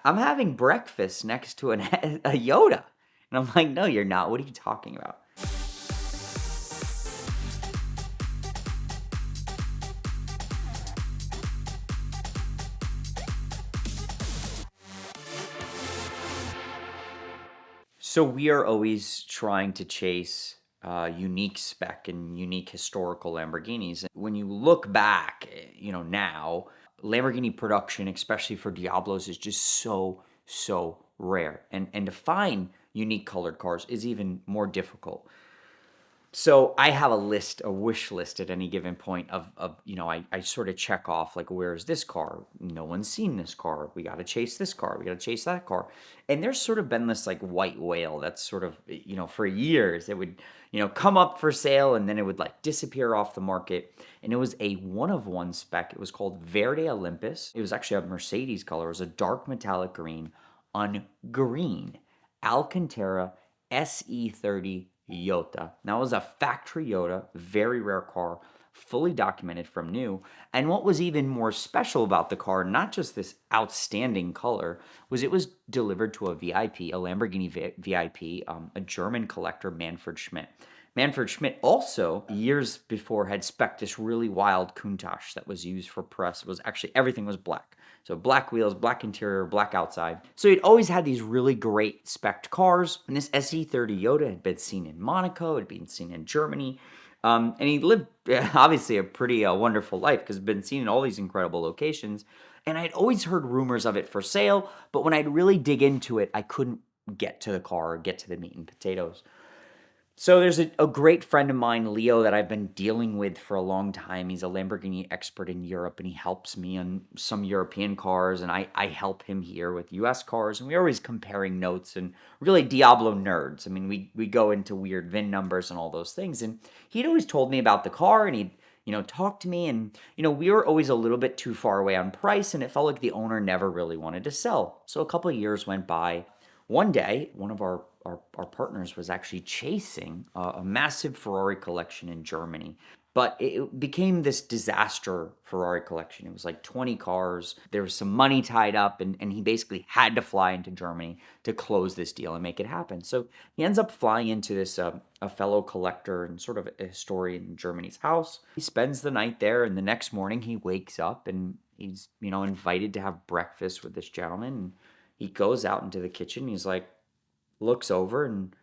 I'm having breakfast next to a Yoda. And I'm like, no, you're not. What are you talking about? So we are always trying to chase unique spec and unique historical Lamborghinis. When you look back, now Lamborghini production, especially for Diablos, is just so rare, and to find unique colored cars is even more difficult. So I have a wish list at any given point I sort of check off like, where's this car? No one's seen this car. We got to chase this car. We got to chase that car. And there's sort of been this like white whale that's sort of, for years it would, come up for sale and then it would like disappear off the market. And it was a one of one spec. It was called Verde Olympus. It was actually a Mercedes color. It was a dark metallic green on green Alcantara SE30 Yota. Now, it was a factory Yota, very rare car, fully documented from new. And what was even more special about the car, not just this outstanding color, was it was delivered to a VIP, a Lamborghini VIP, a German collector, Manfred Schmidt. Manfred Schmidt also, years before, had spec'd this really wild Countach that was used for press. It was actually, everything was black. So black wheels, black interior, black outside. So he'd always had these really great spec'd cars. And this SE30 Yota had been seen in Monaco, had been seen in Germany. And he lived, obviously, a pretty wonderful life because he'd been seen in all these incredible locations. And I'd always heard rumors of it for sale, but when I'd really dig into it, I couldn't get to the car or get to the meat and potatoes. So there's a great friend of mine, Leo, that I've been dealing with for a long time. He's a Lamborghini expert in Europe, and he helps me on some European cars, and I help him here with US cars. And we're always comparing notes and really Diablo nerds. I mean, we go into weird VIN numbers and all those things. And he'd always told me about the car, and he'd talk to me, and we were always a little bit too far away on price, and it felt like the owner never really wanted to sell. So a couple of years went by. One day, one of our partners was actually chasing a massive Ferrari collection in Germany. But it became this disaster Ferrari collection. It was like 20 cars. There was some money tied up, and he basically had to fly into Germany to close this deal and make it happen. So he ends up flying into this a fellow collector and sort of a historian in Germany's house. He spends the night there, and the next morning he wakes up and he's invited to have breakfast with this gentleman. And he goes out into the kitchen. He's like, looks over, and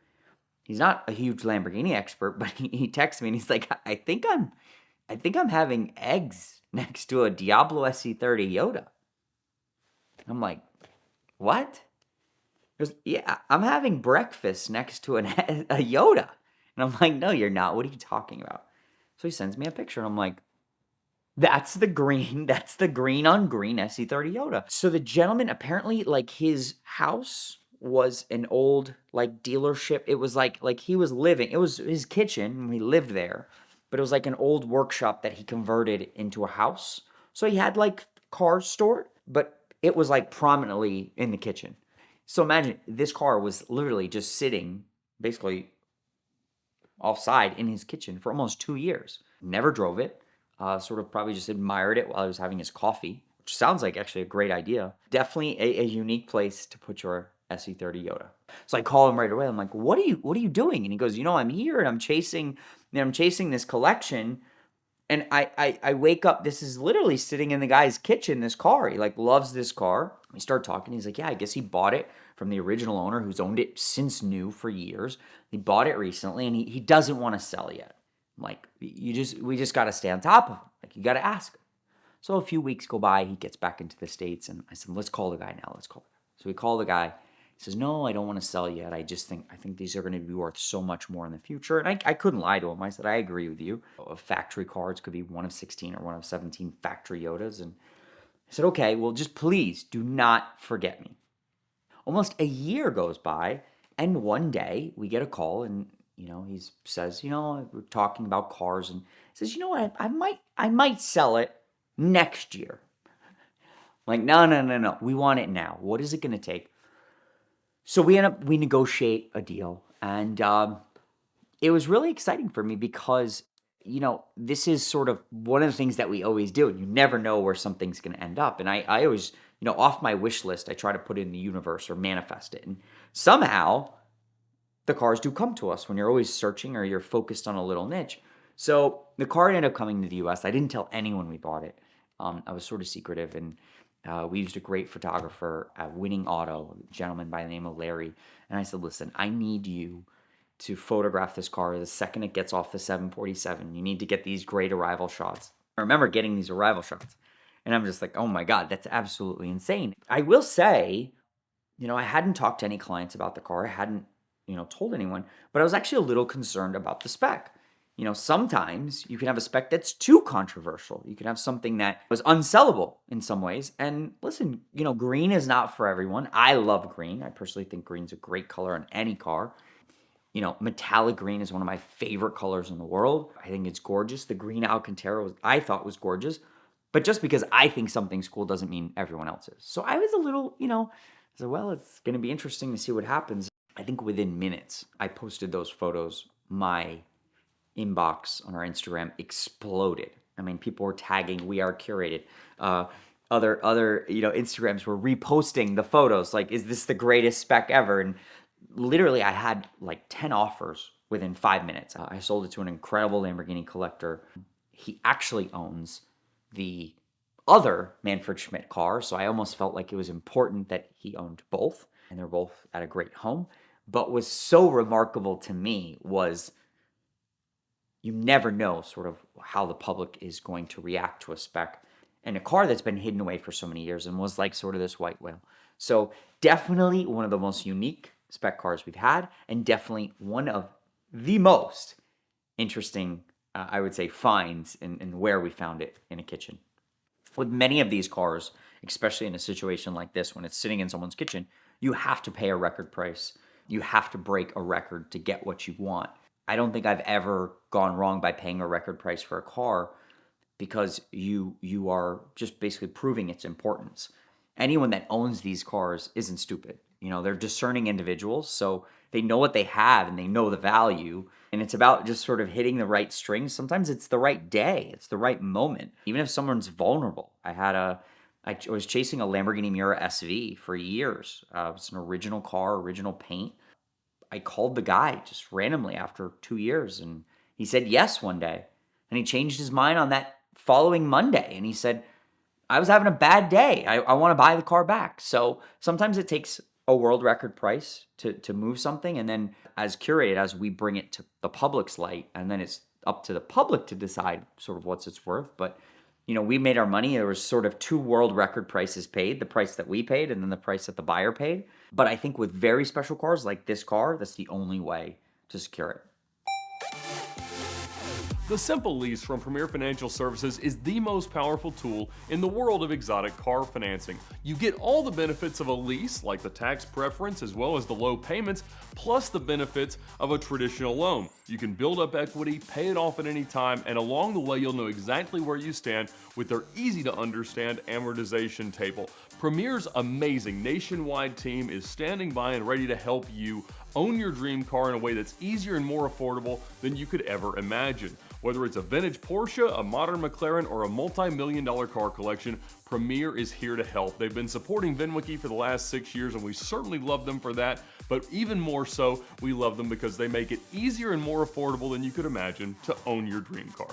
he's not a huge Lamborghini expert, but he texts me and he's like, I think I'm having eggs next to a Diablo SC30 Yoda. I'm like, what? He goes, yeah, I'm having breakfast next to a Yoda. And I'm like, no, you're not. What are you talking about? So he sends me a picture, and I'm like, that's the green on green SC30 Yoda. So the gentleman, apparently, like, his house was an old like dealership. It was like he was living. It was his kitchen and he lived there, but it was like an old workshop that he converted into a house. So he had like cars stored, but it was like prominently in the kitchen. So imagine this car was literally just sitting basically offside in his kitchen for almost 2 years. Never drove it. Sort of probably just admired it while he was having his coffee, which sounds like actually a great idea. Definitely a unique place to put your SE30 Yoda. So I call him right away. I'm like, what are you doing? And he goes, I'm here and I'm chasing this collection. And I wake up, this is literally sitting in the guy's kitchen, this car. He like loves this car. We start talking. He's like, yeah, I guess he bought it from the original owner who's owned it since new for years. He bought it recently and he doesn't want to sell yet. I'm like, we just got to stay on top of him. Like, you got to ask him. So a few weeks go by, he gets back into the States, and I said, let's call the guy now. Let's call the guy. So we call the guy. He says, no, I don't want to sell yet. I think these are going to be worth so much more in the future. And I couldn't lie to him. I said, I agree with you. Factory cars could be one of 16 or one of 17 factory Yodas. And I said, okay, well, just please do not forget me. Almost a year goes by, and one day we get a call, and he says, we're talking about cars, and he says, what, I might sell it next year. I'm like, no, we want it now. What is it going to take? So we negotiate a deal, and it was really exciting for me because this is sort of one of the things that we always do. You never know where something's going to end up, and I always off my wish list, I try to put it in the universe or manifest it. And somehow the cars do come to us when you're always searching or you're focused on a little niche. So the car ended up coming to the US. I didn't tell anyone we bought it. I was sort of secretive, and we used a great photographer at Winning Auto, a gentleman by the name of Larry. And I said, listen, I need you to photograph this car the second it gets off the 747. You need to get these great arrival shots. I remember getting these arrival shots, and I'm just like, oh my God, that's absolutely insane. I will say, I hadn't talked to any clients about the car. I hadn't, told anyone, but I was actually a little concerned about the spec. Sometimes you can have a spec that's too controversial. You can have something that was unsellable in some ways. And listen, green is not for everyone. I love green. I personally think green's a great color on any car. Metallic green is one of my favorite colors in the world. I think it's gorgeous. The green Alcantara I thought was gorgeous. But just because I think something's cool doesn't mean everyone else is. So I was a little, I said, well, it's going to be interesting to see what happens. I think within minutes, I posted those photos. My inbox on our Instagram exploded. I mean, people were tagging "We Are Curated." Other Instagrams were reposting the photos. Like, is this the greatest spec ever? And literally, I had like 10 offers within 5 minutes. I sold it to an incredible Lamborghini collector. He actually owns the other Manfred Schmidt car, so I almost felt like it was important that he owned both, and they're both at a great home. But what's so remarkable to me was you never know sort of how the public is going to react to a spec and a car that's been hidden away for so many years and was like sort of this white whale. So definitely one of the most unique spec cars we've had, and definitely one of the most interesting, I would say, finds in where we found it in a kitchen. With many of these cars, especially in a situation like this, when it's sitting in someone's kitchen, you have to pay a record price. You have to break a record to get what you want. I don't think I've ever gone wrong by paying a record price for a car, because you are just basically proving its importance. Anyone that owns these cars isn't stupid. They're discerning individuals, so they know what they have and they know the value. And it's about just sort of hitting the right strings. Sometimes it's the right day. It's the right moment. Even if someone's vulnerable. I was chasing a Lamborghini Miura SV for years. It was an original car, original paint. I called the guy just randomly after 2 years, and he said yes one day. And he changed his mind on that following Monday. And he said, I was having a bad day. I want to buy the car back. So sometimes it takes a world record price to move something. And then as curated, as we bring it to the public's light, and then it's up to the public to decide sort of what's it's worth. But, we made our money. There was sort of 2 world record prices paid, the price that we paid and then the price that the buyer paid. But I think with very special cars like this car, that's the only way to secure it. The Simple Lease from Premier Financial Services is the most powerful tool in the world of exotic car financing. You get all the benefits of a lease, like the tax preference as well as the low payments, plus the benefits of a traditional loan. You can build up equity, pay it off at any time, and along the way you'll know exactly where you stand with their easy to understand amortization table. Premier's amazing nationwide team is standing by and ready to help you own your dream car in a way that's easier and more affordable than you could ever imagine. Whether it's a vintage Porsche, a modern McLaren, or a multi-million-dollar car collection, Premier is here to help. They've been supporting VINwiki for the last 6 years, and we certainly love them for that. But even more so, we love them because they make it easier and more affordable than you could imagine to own your dream car.